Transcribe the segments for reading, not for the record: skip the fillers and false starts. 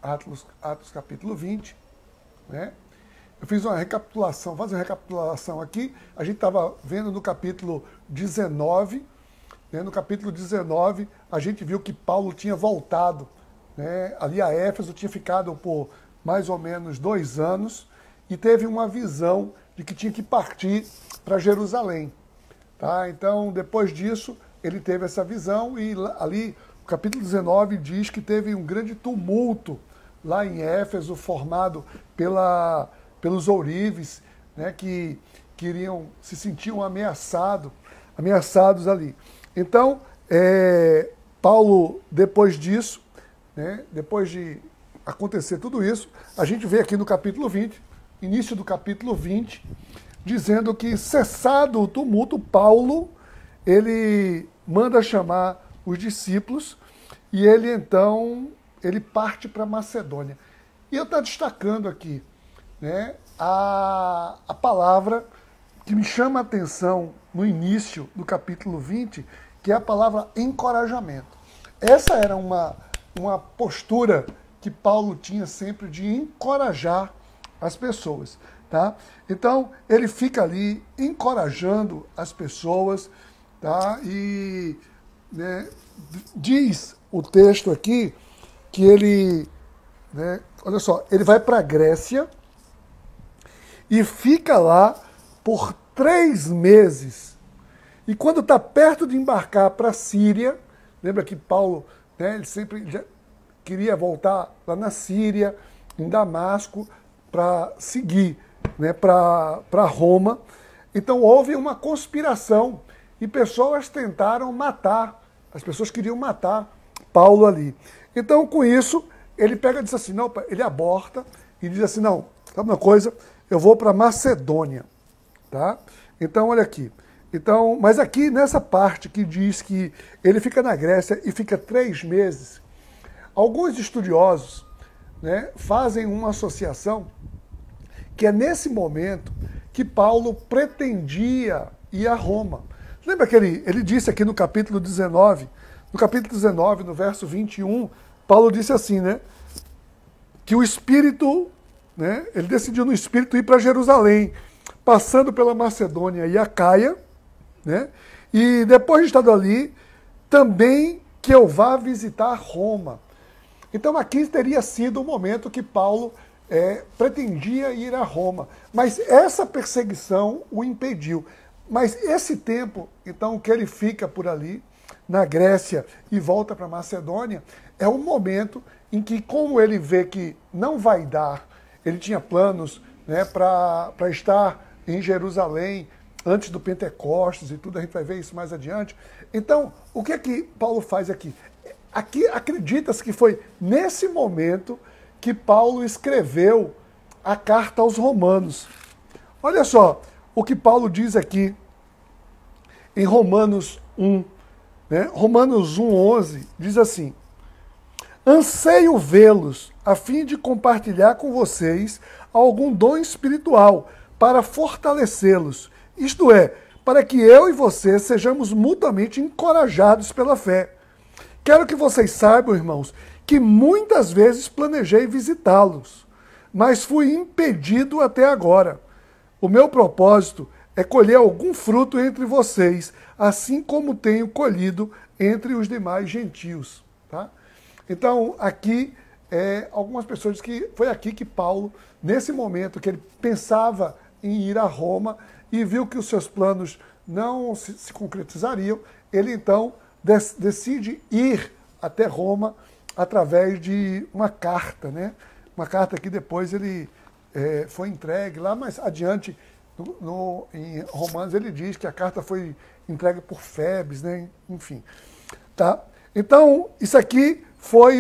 Atos capítulo 20, né? Eu fiz uma recapitulação, fazer uma recapitulação aqui. A gente estava vendo no capítulo 19, né? No capítulo 19 a gente viu que Paulo tinha voltado, né, ali a Éfeso, tinha ficado por mais ou menos 2 anos e teve uma visão de que tinha que partir para Jerusalém. Tá? Então, depois disso, ele teve essa visão e ali, o capítulo 19 diz que teve um grande tumulto lá em Éfeso, formado pelos ourives, né, que se sentiam ameaçados ali. Então, Paulo, depois disso, né, depois de acontecer tudo isso, a gente vê aqui no capítulo 20, início do capítulo 20, dizendo que, cessado o tumulto, Paulo, ele manda chamar os discípulos e ele, então, ele parte para Macedônia. E eu estou destacando aqui, né, a palavra que me chama a atenção no início do capítulo 20, que é a palavra encorajamento. Essa era uma postura que Paulo tinha sempre de encorajar as pessoas. Tá? Então, ele fica ali encorajando as pessoas, tá? E, né, diz o texto aqui que ele, né, olha só, ele vai para a Grécia e fica lá por 3 meses. E quando está perto de embarcar para a Síria, lembra que Paulo, né, ele sempre já queria voltar lá na Síria, em Damasco, para seguir, né, para Roma. Então houve uma conspiração e pessoas tentaram matar, as pessoas queriam matar Paulo ali. Então, com isso, ele pega e diz assim, não, ele aborta e diz assim, não, sabe uma coisa, eu vou para Macedônia. Tá? Então, olha aqui. Então, mas aqui nessa parte que diz que ele fica na Grécia e fica 3 meses, alguns estudiosos, né, fazem uma associação que é nesse momento que Paulo pretendia ir a Roma. Lembra que ele disse aqui no capítulo 19, no verso 21, Paulo disse assim, né, que o Espírito, né, ele decidiu no Espírito ir para Jerusalém, passando pela Macedônia e Acaia, né, e depois de estar ali, também que eu vá visitar Roma. Então aqui teria sido o momento que Paulo pretendia ir a Roma, mas essa perseguição o impediu. Mas esse tempo, então, que ele fica por ali, na Grécia, e volta para Macedônia, é um momento em que, como ele vê que não vai dar, ele tinha planos, né, para estar em Jerusalém antes do Pentecostes e tudo, a gente vai ver isso mais adiante. Então, o que é que Paulo faz aqui? Aqui acredita-se que foi nesse momento que Paulo escreveu a carta aos Romanos. Olha só o que Paulo diz aqui em Romanos 1. Né? Romanos 1:11 diz assim, anseio vê-los a fim de compartilhar com vocês algum dom espiritual para fortalecê-los, isto é, para que eu e você sejamos mutuamente encorajados pela fé. Quero que vocês saibam, irmãos, que muitas vezes planejei visitá-los, mas fui impedido até agora. O meu propósito é colher algum fruto entre vocês, assim como tenho colhido entre os demais gentios. Tá? Então, aqui, algumas pessoas dizem que foi aqui que Paulo, nesse momento que ele pensava em ir a Roma e viu que os seus planos não se concretizariam, ele então decide ir até Roma através de uma carta, né? Uma carta que depois ele foi entregue lá, mais adiante, em Romanos, ele diz que a carta foi entregue por Febes, né? Enfim. Tá? Então, isso aqui foi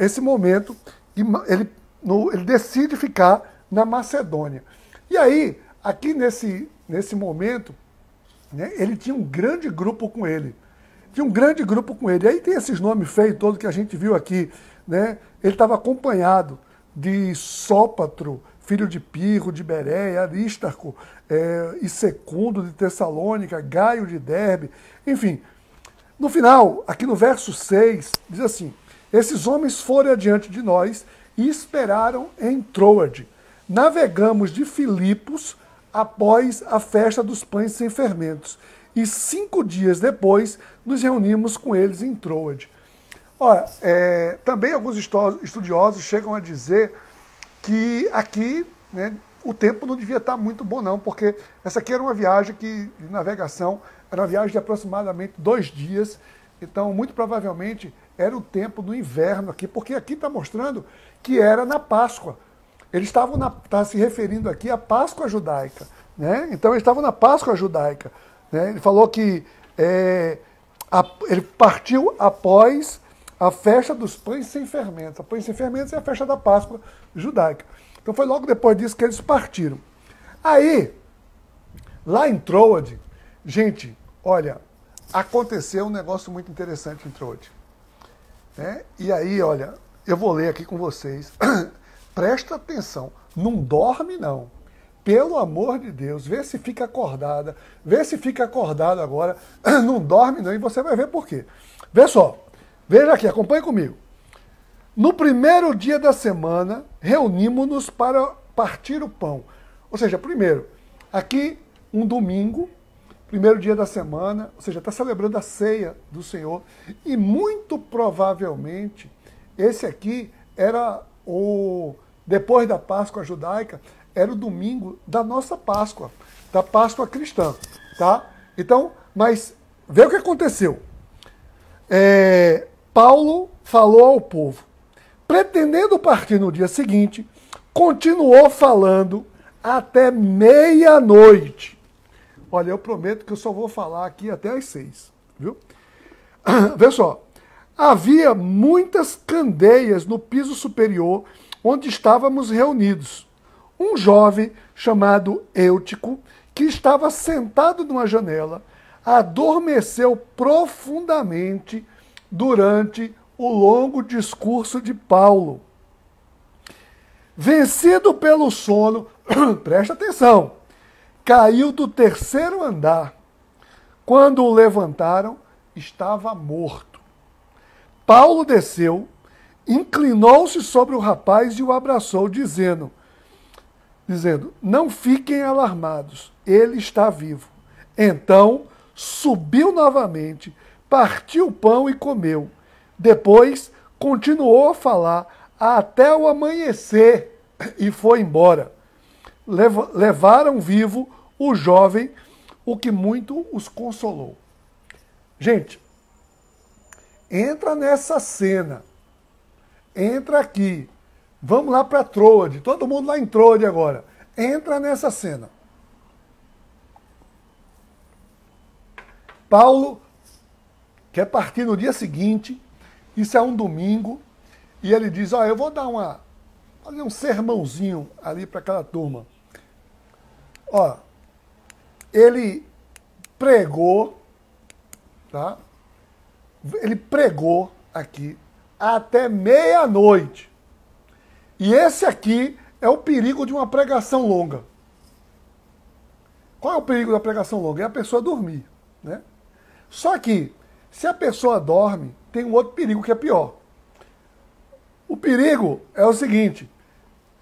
esse momento que ele decide ficar na Macedônia. E aí, aqui nesse momento, né, ele tinha um grande grupo com ele. Tinha um grande grupo com ele. Aí tem esses nomes feios todos que a gente viu aqui. Né? Ele estava acompanhado de Sópatro, filho de Pirro, de Bereia, Aristarco, e Secundo de Tessalônica, Gaio de Derbe, enfim. No final, aqui no verso 6, diz assim, esses homens foram adiante de nós e esperaram em Troade. Navegamos de Filipos após a festa dos pães sem fermentos, e 5 dias depois nos reunimos com eles em Troade. Olha, também alguns estudiosos chegam a dizer que aqui, né, o tempo não devia estar muito bom não, porque essa aqui era uma viagem de navegação, era uma viagem de aproximadamente 2 dias, então muito provavelmente era o tempo do inverno aqui, porque aqui está mostrando que era na Páscoa. Eles estavam se referindo aqui à Páscoa judaica, né? Então eles estavam na Páscoa judaica, né? Ele falou que ele partiu após a festa dos pães sem fermentos. A pães sem fermentos é a festa da Páscoa judaica. Então foi logo depois disso que eles partiram. Aí, lá em Troade, gente, olha, aconteceu um negócio muito interessante em Troade. Né? E aí, olha, eu vou ler aqui com vocês. Presta atenção, não dorme não. Pelo amor de Deus, vê se fica acordada, vê se fica acordado agora. Não dorme não e você vai ver por quê. Vê só, veja aqui, acompanhe comigo. No primeiro dia da semana, reunimos-nos para partir o pão. Ou seja, primeiro, aqui um domingo, primeiro dia da semana, ou seja, está celebrando a ceia do Senhor. E muito provavelmente, esse aqui era depois da Páscoa judaica, era o domingo da nossa Páscoa, da Páscoa cristã. Tá? Então, mas vê o que aconteceu. Paulo falou ao povo. Pretendendo partir no dia seguinte, continuou falando até meia-noite. Olha, eu prometo que eu só vou falar aqui até às 6, viu? Vê só. Havia muitas candeias no piso superior onde estávamos reunidos. Um jovem chamado Eutico, que estava sentado numa janela, adormeceu profundamente durante o longo discurso de Paulo. Vencido pelo sono, presta atenção, caiu do 3º andar. Quando o levantaram, estava morto. Paulo desceu, inclinou-se sobre o rapaz e o abraçou, dizendo, não fiquem alarmados, ele está vivo. Então, subiu novamente, partiu o pão e comeu. Depois, continuou a falar até o amanhecer e foi embora. Levaram vivo o jovem, o que muito os consolou. Gente, entra nessa cena. Entra aqui. Vamos lá para Troade. Todo mundo lá em Troade agora. Entra nessa cena. Paulo quer partir no dia seguinte. Isso é um domingo. E ele diz, eu vou fazer um sermãozinho ali para aquela turma. Ele pregou, tá? Ele pregou aqui até meia-noite. E esse aqui é o perigo de uma pregação longa. Qual é o perigo da pregação longa? É a pessoa dormir, né? Só que, se a pessoa dorme, tem um outro perigo que é pior. O perigo é o seguinte,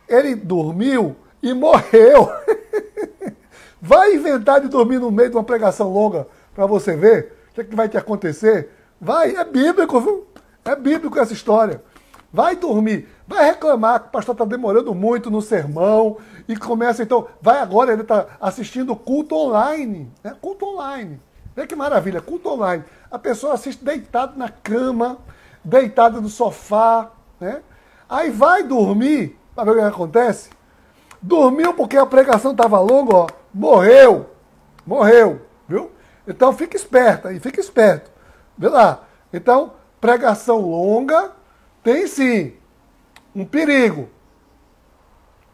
ele dormiu e morreu. Vai inventar de dormir no meio de uma pregação longa para você ver o que vai te acontecer? Vai, é bíblico, viu? É bíblico essa história. Vai dormir, vai reclamar que o pastor está demorando muito no sermão e começa então, vai agora, ele está assistindo culto online, né? Culto online. Vê que maravilha, culto online. A pessoa assiste deitado na cama, deitada no sofá, né? Aí vai dormir, para ver o que acontece. Dormiu porque a pregação estava longa, morreu, viu? Então fica esperto aí, fica esperto. Vê lá. Então, pregação longa tem sim um perigo,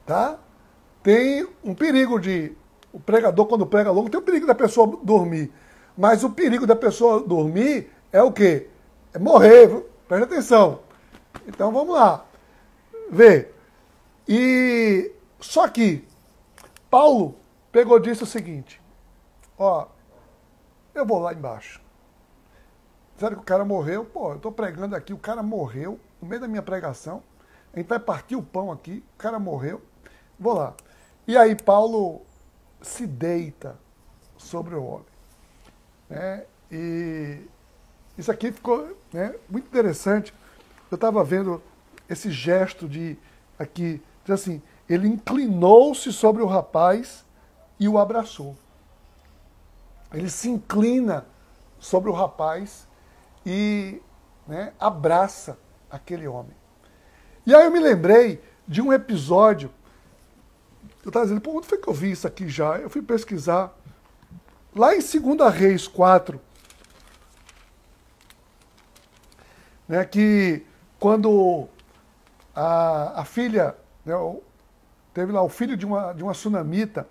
tá? Tem um perigo o pregador quando prega longo, tem o perigo da pessoa dormir. Mas o perigo da pessoa dormir é o quê? É morrer, viu? Presta atenção. Então vamos lá. Vê. E só que Paulo pegou e disse o seguinte, eu vou lá embaixo. Sério que o cara morreu? Pô, eu estou pregando aqui, o cara morreu no meio da minha pregação. A gente vai partir o pão aqui, o cara morreu. Vou lá. E aí Paulo se deita sobre o homem. Né? E isso aqui ficou, né, muito interessante. Eu estava vendo esse gesto de aqui, assim, ele inclinou-se sobre o rapaz e o abraçou. Ele se inclina sobre o rapaz e, né, abraça aquele homem. E aí eu me lembrei de um episódio. Eu estava dizendo, pô, onde foi que eu vi isso aqui já? Eu fui pesquisar. Lá em 2 Reis 4, né, que quando a filha, né, teve lá o filho de uma sunamita,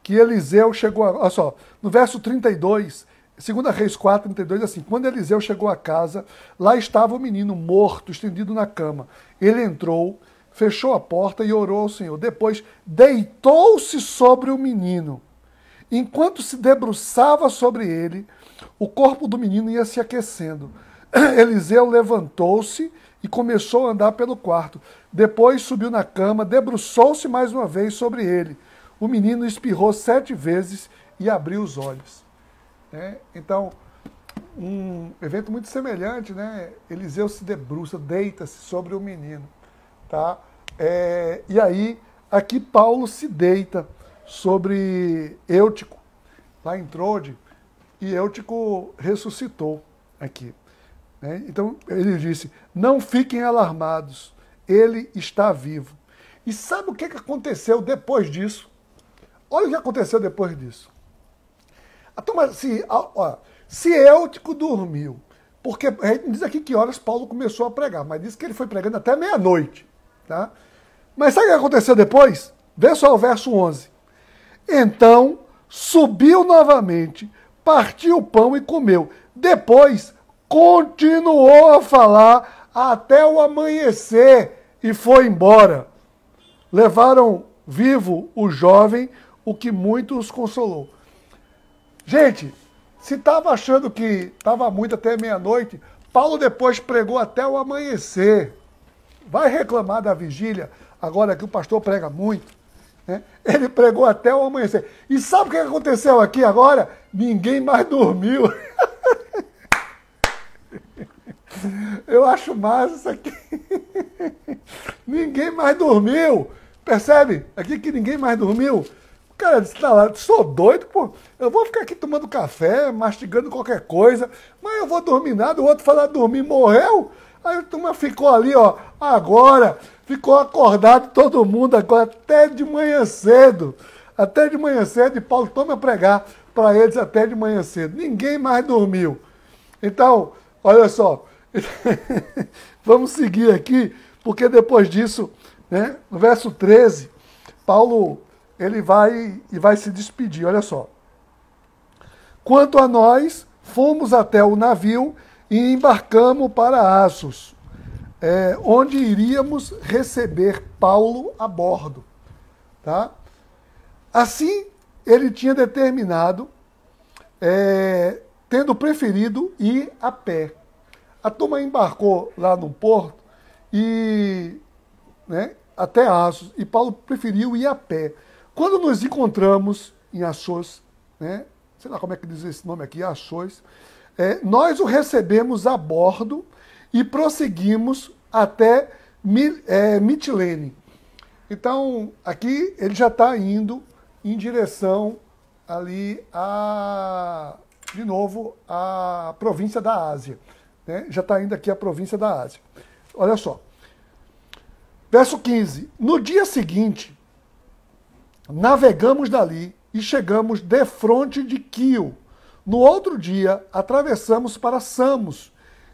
que Eliseu chegou, olha só, no verso 32, 2 Reis 4, 32, assim, quando Eliseu chegou a casa, lá estava o menino morto, estendido na cama. Ele entrou, fechou a porta e orou ao Senhor. Depois deitou-se sobre o menino. Enquanto se debruçava sobre ele, o corpo do menino ia se aquecendo. Eliseu levantou-se e começou a andar pelo quarto. Depois subiu na cama, debruçou-se mais uma vez sobre ele. O menino espirrou 7 vezes e abriu os olhos. Então, um evento muito semelhante, né? Eliseu se debruça, deita-se sobre o menino. Tá? E aí, aqui Paulo se deita sobre Eutico, lá em Trode, e Eutico ressuscitou aqui. Então, ele disse, não fiquem alarmados, ele está vivo. E sabe o que aconteceu depois disso? Olha o que aconteceu depois disso. Se Eutico dormiu, porque a gente diz aqui que horas Paulo começou a pregar, mas diz que ele foi pregando até meia-noite. Tá? Mas sabe o que aconteceu depois? Vê só o verso 11. Então, subiu novamente, partiu o pão e comeu. Depois, continuou a falar até o amanhecer e foi embora. Levaram vivo o jovem, o que muito os consolou. Gente, se estava achando que estava muito até meia-noite, Paulo depois pregou até o amanhecer. Vai reclamar da vigília, agora que o pastor prega muito. Né? Ele pregou até o amanhecer. E sabe o que aconteceu aqui agora? Ninguém mais dormiu. Eu acho massa isso aqui. Ninguém mais dormiu. Percebe? Aqui que ninguém mais dormiu. O cara disse, sou doido, pô. Eu vou ficar aqui tomando café, mastigando qualquer coisa, mas eu vou dormir nada. O outro falar dormir, morreu. Aí a turma ficou ali, ó, agora, ficou acordado todo mundo agora, até de manhã cedo. Até de manhã cedo, e Paulo toma a pregar para eles até de manhã cedo. Ninguém mais dormiu. Então, olha só, vamos seguir aqui, porque depois disso, né, no verso 13, Paulo, ele vai se despedir, olha só. Quanto a nós, fomos até o navio e embarcamos para Assos, onde iríamos receber Paulo a bordo. Tá? Assim, ele tinha determinado, tendo preferido ir a pé. A turma embarcou lá no porto e, né, até Assos, e Paulo preferiu ir a pé. Quando nos encontramos em Assos, né, sei lá como é que diz esse nome aqui, Assos, nós o recebemos a bordo e prosseguimos até Mitilene. Então, aqui ele já está indo em direção ali de novo, à província da Ásia. Né? Já está indo aqui à província da Ásia. Olha só. Verso 15. No dia seguinte, navegamos dali e chegamos defronte de Quio. No outro dia, atravessamos para Samos.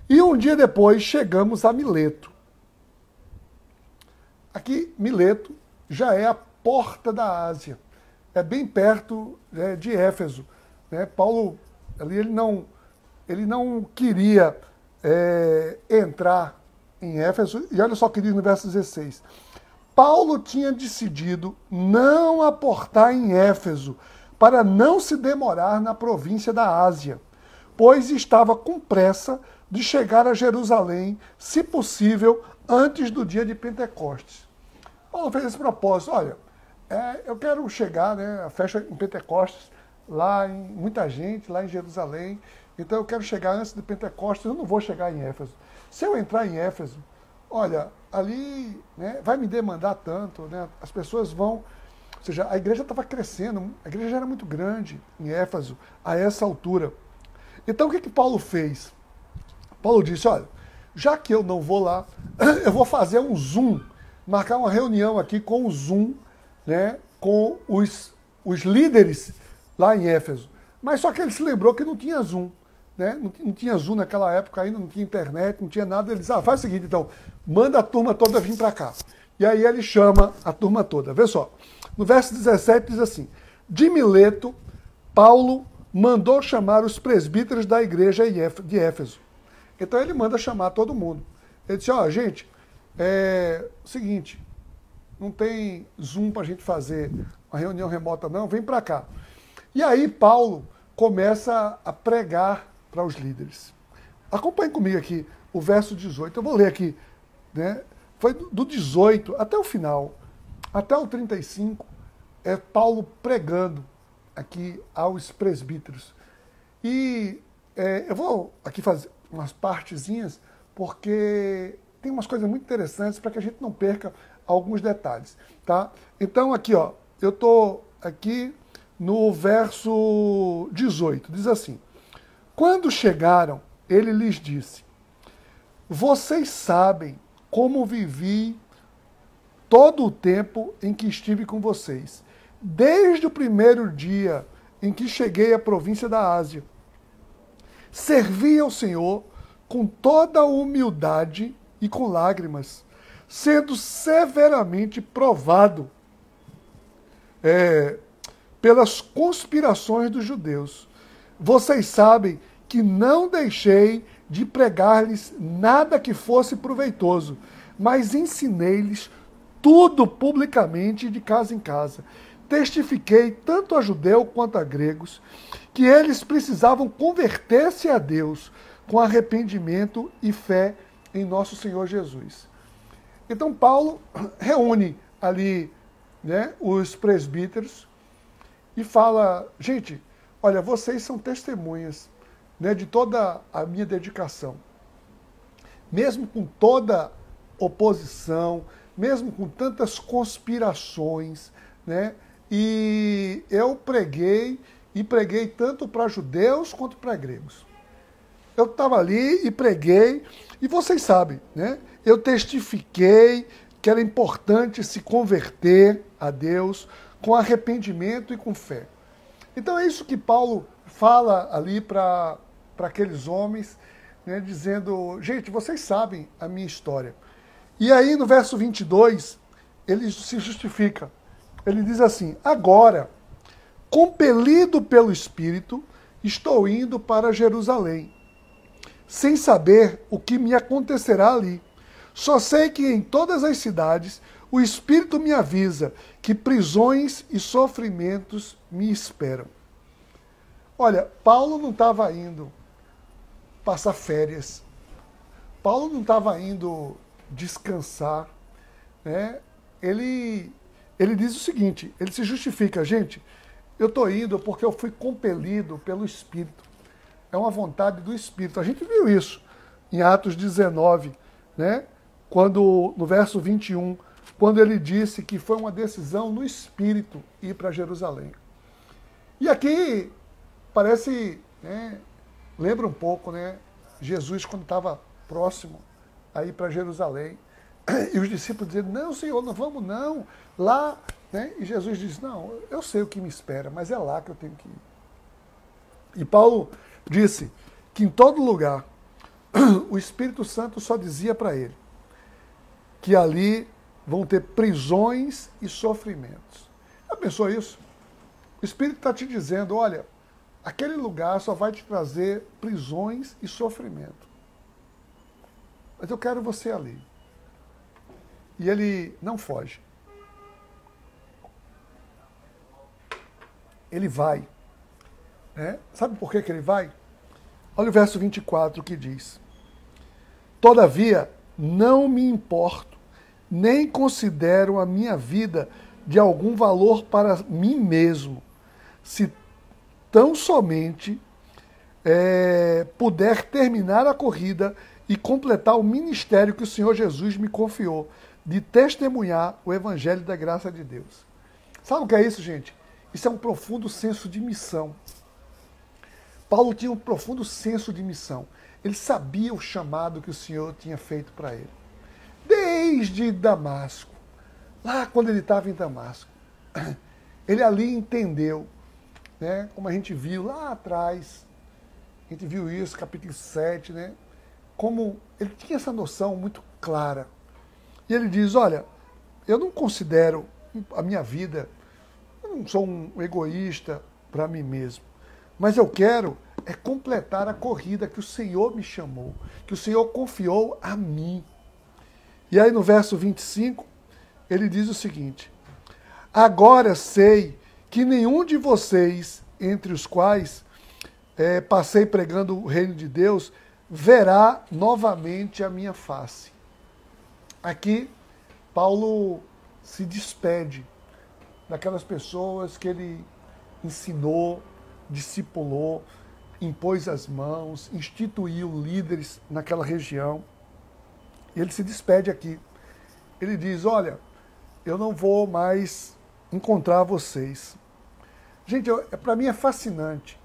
E um dia depois, chegamos a Mileto. Aqui, Mileto já é a porta da Ásia. É bem perto, né, de Éfeso. Né? Paulo, ali, ele não queria entrar em Éfeso. E olha só o que diz no verso 16. Paulo tinha decidido não aportar em Éfeso, para não se demorar na província da Ásia, pois estava com pressa de chegar a Jerusalém, se possível, antes do dia de Pentecostes. Paulo fez esse propósito, olha, eu quero chegar, né, a festa em Pentecostes, lá em muita gente, lá em Jerusalém, então eu quero chegar antes de Pentecostes, eu não vou chegar em Éfeso. Se eu entrar em Éfeso, olha, ali, né, vai me demandar tanto, né, as pessoas vão... Ou seja, a igreja estava crescendo, a igreja já era muito grande em Éfeso, a essa altura. Então o que Paulo fez? Paulo disse, olha, já que eu não vou lá, eu vou fazer um Zoom, marcar uma reunião aqui com o Zoom, né, com os líderes lá em Éfeso. Mas só que ele se lembrou que não tinha Zoom. Né? Não tinha Zoom naquela época ainda, não tinha internet, não tinha nada. Ele disse, faz o seguinte, então, manda a turma toda vir para cá. E aí ele chama a turma toda. Vê só, no verso 17 diz assim, de Mileto, Paulo mandou chamar os presbíteros da igreja de Éfeso. Então ele manda chamar todo mundo. Ele disse, gente, seguinte, não tem Zoom para a gente fazer uma reunião remota não, vem para cá. E aí Paulo começa a pregar para os líderes. Acompanhe comigo aqui o verso 18, eu vou ler aqui, né? Foi do 18 até o final, até o 35, é Paulo pregando aqui aos presbíteros. E eu vou aqui fazer umas partezinhas, porque tem umas coisas muito interessantes para que a gente não perca alguns detalhes, tá? Então aqui, eu estou aqui no verso 18, diz assim, quando chegaram, ele lhes disse, vocês sabem como vivi todo o tempo em que estive com vocês, desde o primeiro dia em que cheguei à província da Ásia. Servi ao Senhor com toda a humildade e com lágrimas, sendo severamente provado pelas conspirações dos judeus. Vocês sabem que não deixei de pregar-lhes nada que fosse proveitoso, mas ensinei-lhes tudo publicamente de casa em casa. Testifiquei tanto a judeu quanto a gregos que eles precisavam converter-se a Deus com arrependimento e fé em nosso Senhor Jesus. Então Paulo reúne ali, né, os presbíteros e fala, gente, olha, vocês são testemunhas, né, de toda a minha dedicação. Mesmo com toda oposição, mesmo com tantas conspirações, né, e eu preguei tanto para judeus quanto para gregos. Eu estava ali e preguei, e vocês sabem, né, eu testifiquei que era importante se converter a Deus com arrependimento e com fé. Então é isso que Paulo fala ali para aqueles homens, né, dizendo, gente, vocês sabem a minha história. E aí no verso 22, ele se justifica. Ele diz assim, agora, compelido pelo Espírito, estou indo para Jerusalém, sem saber o que me acontecerá ali. Só sei que em todas as cidades o Espírito me avisa que prisões e sofrimentos me esperam. Olha, Paulo não estava indo passar férias. Paulo não estava indo descansar. Né? Ele diz o seguinte, ele se justifica, gente, eu estou indo porque eu fui compelido pelo Espírito. É uma vontade do Espírito. A gente viu isso em Atos 19, né? Quando, no verso 21, quando ele disse que foi uma decisão no Espírito ir para Jerusalém. E aqui parece, né, lembra um pouco, né, Jesus quando estava próximo a ir para Jerusalém, e os discípulos dizendo, não, Senhor, não vamos não, lá, né? E Jesus diz, não, eu sei o que me espera, mas é lá que eu tenho que ir. E Paulo disse que em todo lugar o Espírito Santo só dizia para ele que ali vão ter prisões e sofrimentos. Já pensou isso? O Espírito está te dizendo, olha, aquele lugar só vai te trazer prisões e sofrimento. Mas eu quero você ali. E ele não foge. Ele vai. Né? Sabe por que ele vai? Olha o verso 24 que diz. Todavia, não me importo, nem considero a minha vida de algum valor para mim mesmo, se tão somente puder terminar a corrida e completar o ministério que o Senhor Jesus me confiou, de testemunhar o evangelho da graça de Deus. Sabe o que é isso, gente? Isso é um profundo senso de missão. Paulo tinha um profundo senso de missão. Ele sabia o chamado que o Senhor tinha feito para ele. Desde Damasco, lá quando ele estava em Damasco, ele ali entendeu, né, como a gente viu lá atrás, a gente viu isso, capítulo 7, né, como ele tinha essa noção muito clara. E ele diz, olha, eu não considero a minha vida, eu não sou um egoísta para mim mesmo, mas eu quero completar a corrida que o Senhor me chamou, que o Senhor confiou a mim. E aí no verso 25, ele diz o seguinte, agora sei que nenhum de vocês, entre os quais passei pregando o reino de Deus, verá novamente a minha face. Aqui, Paulo se despede daquelas pessoas que ele ensinou, discipulou, impôs as mãos, instituiu líderes naquela região. E ele se despede aqui. Ele diz, olha, eu não vou mais encontrar vocês. Gente, para mim é fascinante,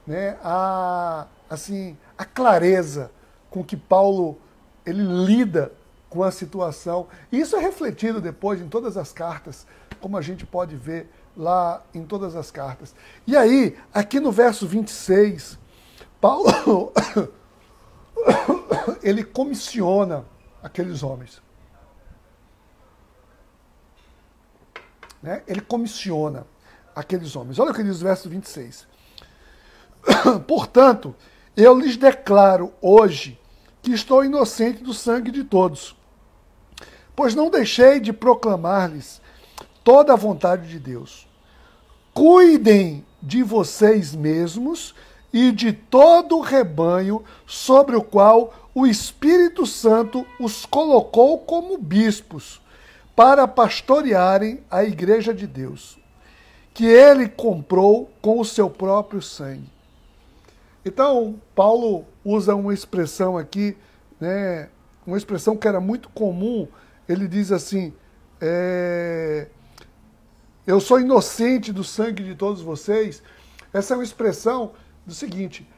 né, a clareza com que Paulo ele lida com a situação. E isso é refletido depois em todas as cartas, como a gente pode ver lá em todas as cartas. E aí, aqui no verso 26, Paulo ele comissiona aqueles homens. Né? Ele comissiona aqueles homens. Olha o que diz o verso 26. Portanto, eu lhes declaro hoje que estou inocente do sangue de todos, pois não deixei de proclamar-lhes toda a vontade de Deus. Cuidem de vocês mesmos e de todo o rebanho sobre o qual o Espírito Santo os colocou como bispos, para pastorearem a igreja de Deus, que ele comprou com o seu próprio sangue. Então, Paulo usa uma expressão aqui, né, uma expressão que era muito comum. Ele diz assim, eu sou inocente do sangue de todos vocês. Essa é uma expressão do seguinte,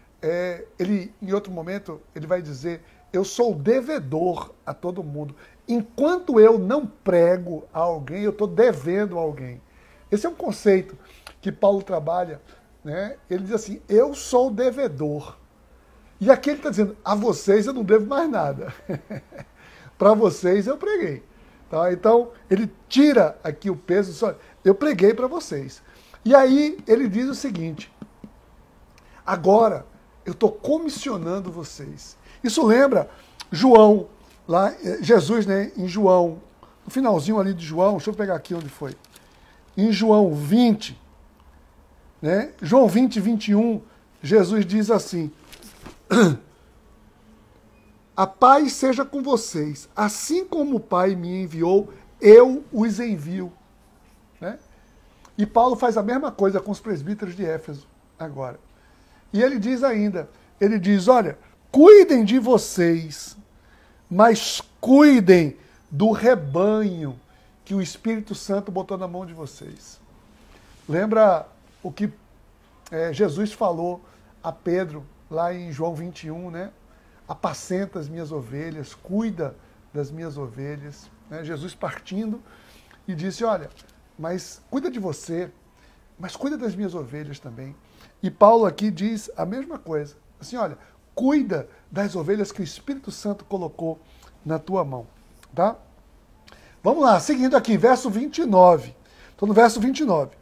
ele, em outro momento, ele vai dizer, eu sou devedor a todo mundo. Enquanto eu não prego a alguém, eu estou devendo a alguém. Esse é um conceito que Paulo trabalha, né? Ele diz assim, eu sou devedor. E aqui ele está dizendo, a vocês eu não devo mais nada. Para vocês eu preguei. Tá? Então, ele tira aqui o peso, só, eu preguei para vocês. E aí ele diz o seguinte, agora eu estou comissionando vocês. Isso lembra João, lá, Jesus, né, em João, no finalzinho ali de João, deixa eu pegar aqui onde foi. Em João 20, né, João 20, 21, Jesus diz assim, a paz seja com vocês, assim como o Pai me enviou, eu os envio. Né? E Paulo faz a mesma coisa com os presbíteros de Éfeso, agora. E ele diz ainda, ele diz, olha, cuidem de vocês, mas cuidem do rebanho que o Espírito Santo botou na mão de vocês. Lembra o que Jesus falou a Pedro, lá em João 21, né? Apacenta as minhas ovelhas, cuida das minhas ovelhas. Né? Jesus partindo e disse, olha, mas cuida de você, mas cuida das minhas ovelhas também. E Paulo aqui diz a mesma coisa. Assim, olha, cuida das ovelhas que o Espírito Santo colocou na tua mão. Tá? Vamos lá, seguindo aqui, verso 29. Estou no verso 29.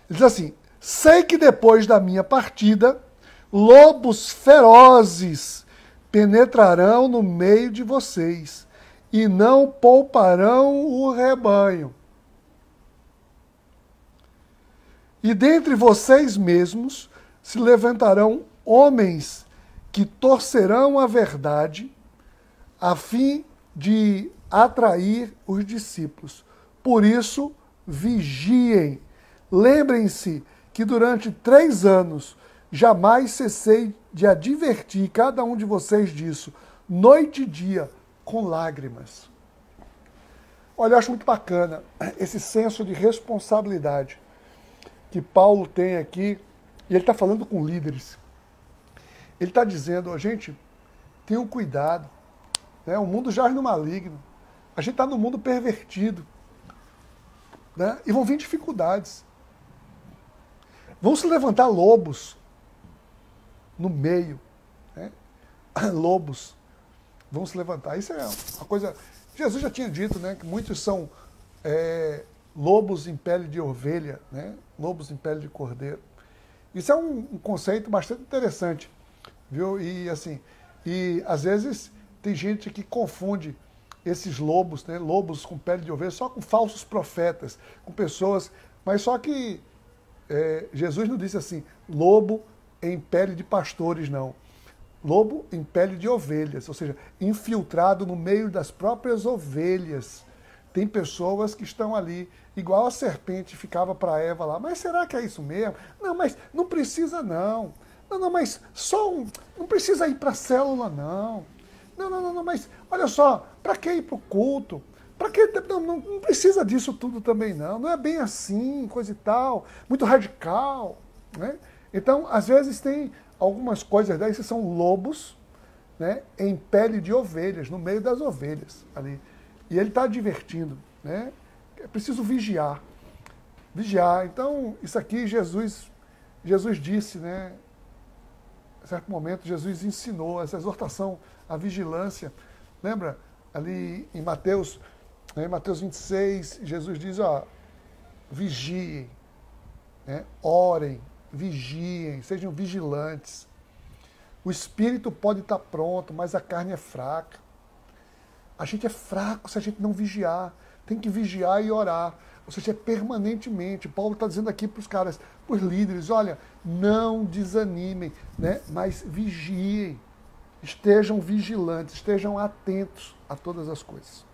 Ele diz assim, sei que depois da minha partida, lobos ferozes penetrarão no meio de vocês e não pouparão o rebanho. E dentre vocês mesmos se levantarão homens que torcerão a verdade a fim de atrair os discípulos. Por isso, vigiem. Lembrem-se que durante 3 anos jamais cessei de advertir cada um de vocês disso, noite e dia, com lágrimas. Olha, eu acho muito bacana esse senso de responsabilidade que Paulo tem aqui, e ele está falando com líderes. Ele está dizendo, gente, tenham cuidado, né? O mundo jaz no maligno, a gente está no mundo pervertido, né? E vão vir dificuldades. Vão se levantar lobos no meio, né? Lobos vão se levantar. Isso é uma coisa... Jesus já tinha dito, né, que muitos são lobos em pele de ovelha, né? Lobos em pele de cordeiro. Isso é um conceito bastante interessante, viu? E assim, às vezes tem gente que confunde esses lobos, né, lobos com pele de ovelha, só com falsos profetas, com pessoas, mas só que Jesus não disse assim, lobo em pele de pastores, não. Lobo em pele de ovelhas, ou seja, infiltrado no meio das próprias ovelhas. Tem pessoas que estão ali, igual a serpente ficava para Eva lá, mas será que é isso mesmo? Não, mas não precisa não. Não, mas não precisa ir para a célula não. Não, mas olha só, para que ir para o culto? Para que não precisa disso tudo também não é bem assim, coisa e tal, muito radical, né? Então, às vezes tem algumas coisas dessas que são lobos, né, em pele de ovelhas, no meio das ovelhas ali. E ele está advertindo, né? É preciso vigiar. Vigiar. Então, isso aqui Jesus disse, né? Em certo momento, Jesus ensinou essa exortação à vigilância. Lembra? Ali em Mateus 26, Jesus diz, vigiem, né? Orem, vigiem, sejam vigilantes. O espírito pode estar pronto, mas a carne é fraca. A gente é fraco se a gente não vigiar. Tem que vigiar e orar. Ou seja, é permanentemente. Paulo está dizendo aqui para os caras, para os líderes, olha, não desanimem, né? Mas vigiem. Estejam vigilantes, estejam atentos a todas as coisas.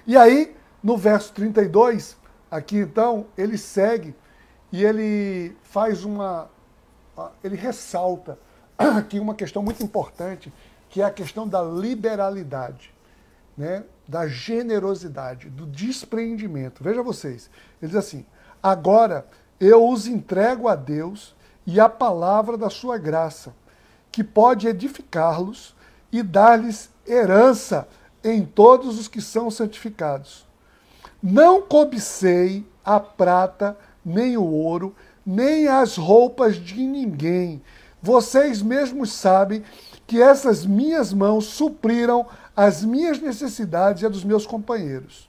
E aí, no verso 32, aqui então, ele segue e ele faz ele ressalta aqui uma questão muito importante, que é a questão da liberalidade, né? Da generosidade, do despreendimento. Veja vocês, ele diz assim, agora eu os entrego a Deus e a palavra da sua graça, que pode edificá-los e dar-lhes herança em todos os que são santificados. Não cobicei a prata, nem o ouro, nem as roupas de ninguém. Vocês mesmos sabem que essas minhas mãos supriram as minhas necessidades e a dos meus companheiros.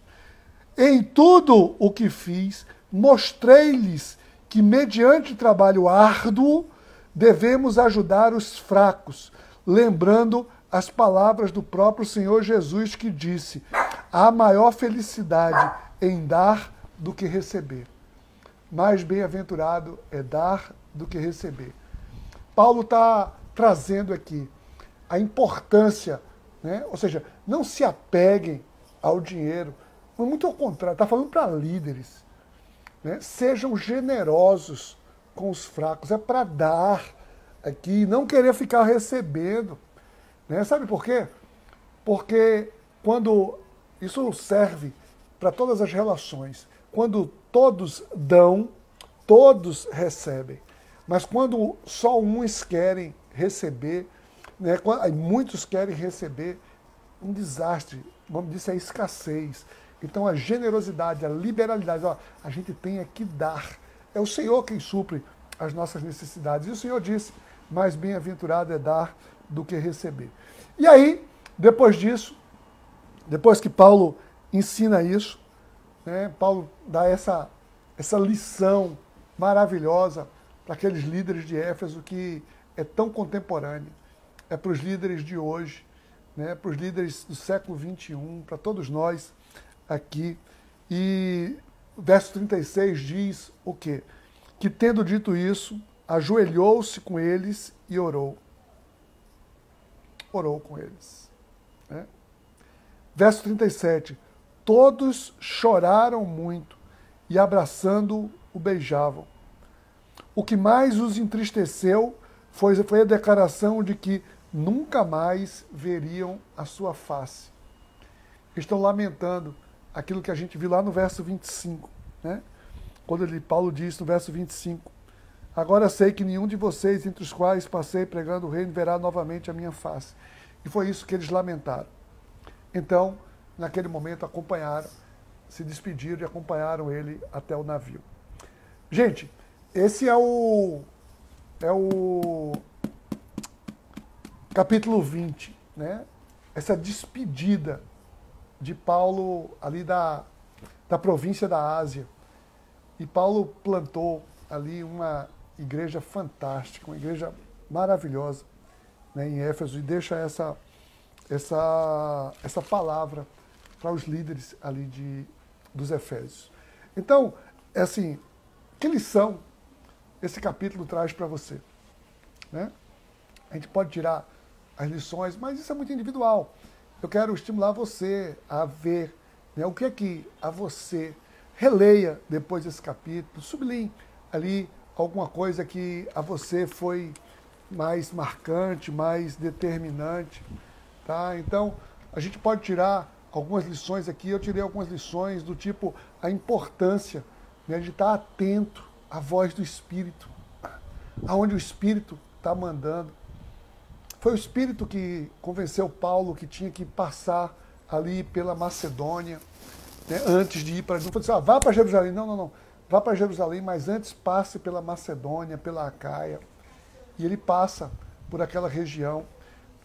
Em tudo o que fiz, mostrei-lhes que, mediante trabalho árduo, devemos ajudar os fracos, lembrando as palavras do próprio Senhor Jesus, que disse, há maior felicidade em dar do que receber. Mais bem-aventurado é dar do que receber. Paulo está trazendo aqui a importância, né? Ou seja, não se apeguem ao dinheiro, muito ao contrário, está falando para líderes, né? Sejam generosos com os fracos, é para dar aqui, não querer ficar recebendo, né? Sabe por quê? Porque quando isso serve para todas as relações, quando todos dão, todos recebem. Mas quando só uns querem receber, né, muitos querem receber, um desastre. O nome disso é escassez. Então a generosidade, a liberalidade, a gente tem que dar. É o Senhor quem supre as nossas necessidades. E o Senhor disse, mais bem-aventurado é dar do que receber. E aí, depois disso, depois que Paulo ensina isso, né, Paulo dá essa lição maravilhosa para aqueles líderes de Éfeso que é tão contemporâneo. É para os líderes de hoje, né, para os líderes do século XXI, para todos nós aqui. E o verso 36 diz o quê? Que tendo dito isso, ajoelhou-se com eles e orou. Orou com eles. né? Verso 37. Todos choraram muito e abraçando o beijavam. O que mais os entristeceu foi a declaração de que nunca mais veriam a sua face. Estão lamentando aquilo que a gente viu lá no verso 25, né? Quando Paulo diz no verso 25, agora sei que nenhum de vocês, entre os quais passei pregando o reino, verá novamente a minha face. E foi isso que eles lamentaram. Então, naquele momento, acompanharam, se despediram e acompanharam ele até o navio. Gente, esse é o capítulo 20, né? Essa despedida de Paulo ali da província da Ásia. E Paulo plantou ali uma igreja fantástica, uma igreja maravilhosa, né, em Éfeso, e deixa essa palavra para os líderes ali dos Efésios. Então, assim, que lição esse capítulo traz para você? Né? A gente pode tirar as lições, mas isso é muito individual. Eu quero estimular você a ver, né, o que é que a você releia depois desse capítulo, sublinhe ali alguma coisa que a você foi mais marcante, mais determinante, tá? Então, a gente pode tirar algumas lições aqui. Eu tirei algumas lições do tipo a importância, né, de estar atento à voz do Espírito, aonde o Espírito está mandando. Foi o Espírito que convenceu Paulo que tinha que passar ali pela Macedônia, né, antes de ir para... Não foi assim, vá para Jerusalém. Não, não, não. Vá para Jerusalém, mas antes passe pela Macedônia, pela Acaia. E ele passa por aquela região.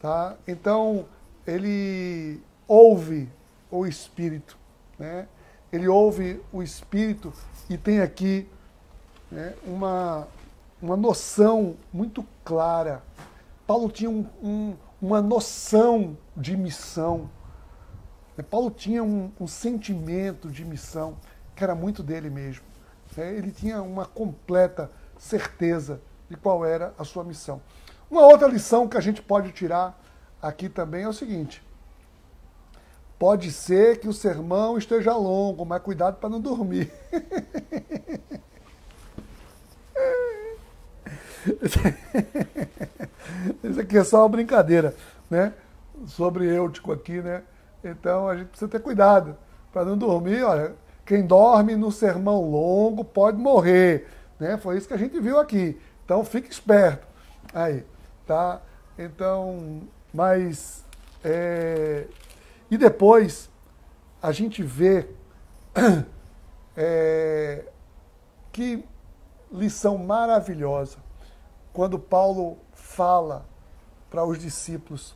Tá? Então, ele ouve o Espírito. Né? Ele ouve o Espírito e tem aqui, né, uma noção muito clara. Paulo tinha uma noção de missão. Paulo tinha um sentimento de missão que era muito dele mesmo. Ele tinha uma completa certeza de qual era a sua missão. Uma outra lição que a gente pode tirar aqui também é o seguinte: pode ser que o sermão esteja longo, mas cuidado para não dormir. Isso aqui é só uma brincadeira, né? Sobre Eutico aqui, né? Então a gente precisa ter cuidado para não dormir. Olha, quem dorme no sermão longo pode morrer, né? Foi isso que a gente viu aqui. Então fique esperto aí, tá? Então, mas e depois a gente vê que lição maravilhosa quando Paulo fala para os discípulos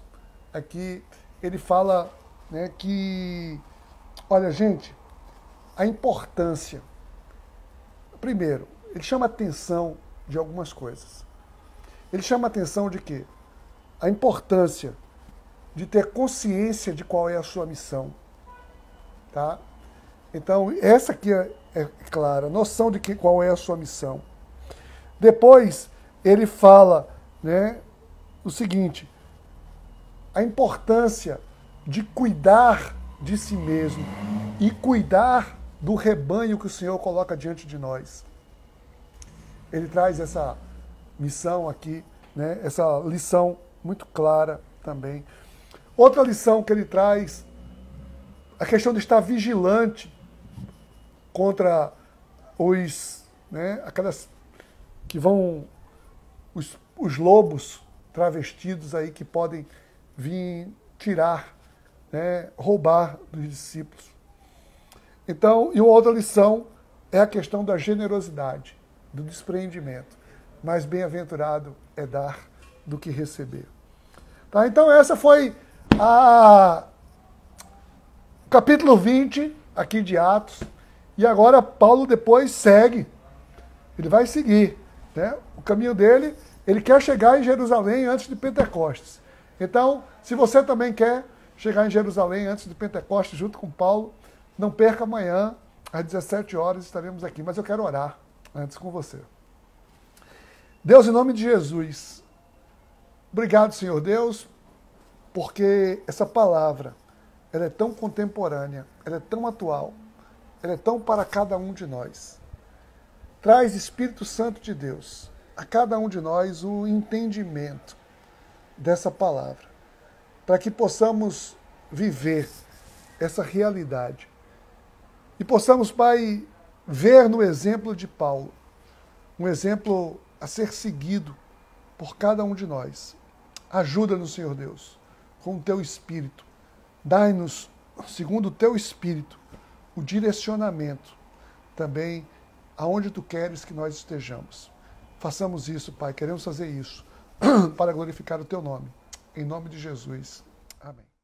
aqui. Ele fala, né, que, olha, gente, a importância. Primeiro, ele chama a atenção de algumas coisas. Ele chama a atenção de quê? A importância de ter consciência de qual é a sua missão. Tá? Então, essa aqui é clara, noção de qual é a sua missão. Depois, ele fala, né, o seguinte: a importância de cuidar de si mesmo e cuidar do rebanho que o Senhor coloca diante de nós. Ele traz essa missão aqui, né, essa lição muito clara também. Outra lição que ele traz, a questão de estar vigilante contra aquelas que vão, os lobos travestidos aí que podem vir tirar, né, roubar dos discípulos. Então, e uma outra lição é a questão da generosidade, do despreendimento. Mais bem-aventurado é dar do que receber. Tá? Então, essa foi o capítulo 20 aqui de Atos. E agora Paulo depois segue. Ele vai seguir, né, o caminho dele. Ele quer chegar em Jerusalém antes de Pentecostes. Então, se você também quer chegar em Jerusalém antes de Pentecostes, junto com Paulo, não perca amanhã, às 17 horas, estaremos aqui. Mas eu quero orar antes com você. Deus, em nome de Jesus, obrigado, Senhor Deus, porque essa palavra, ela é tão contemporânea, ela é tão atual, ela é tão para cada um de nós. Traz, Espírito Santo de Deus, a cada um de nós o entendimento dessa palavra, para que possamos viver essa realidade. E possamos, Pai, ver no exemplo de Paulo, um exemplo a ser seguido por cada um de nós. Ajuda-nos, Senhor Deus, com o Teu Espírito. Dai-nos, segundo o Teu Espírito, o direcionamento também aonde Tu queres que nós estejamos. Façamos isso, Pai, queremos fazer isso para glorificar o Teu nome. Em nome de Jesus. Amém.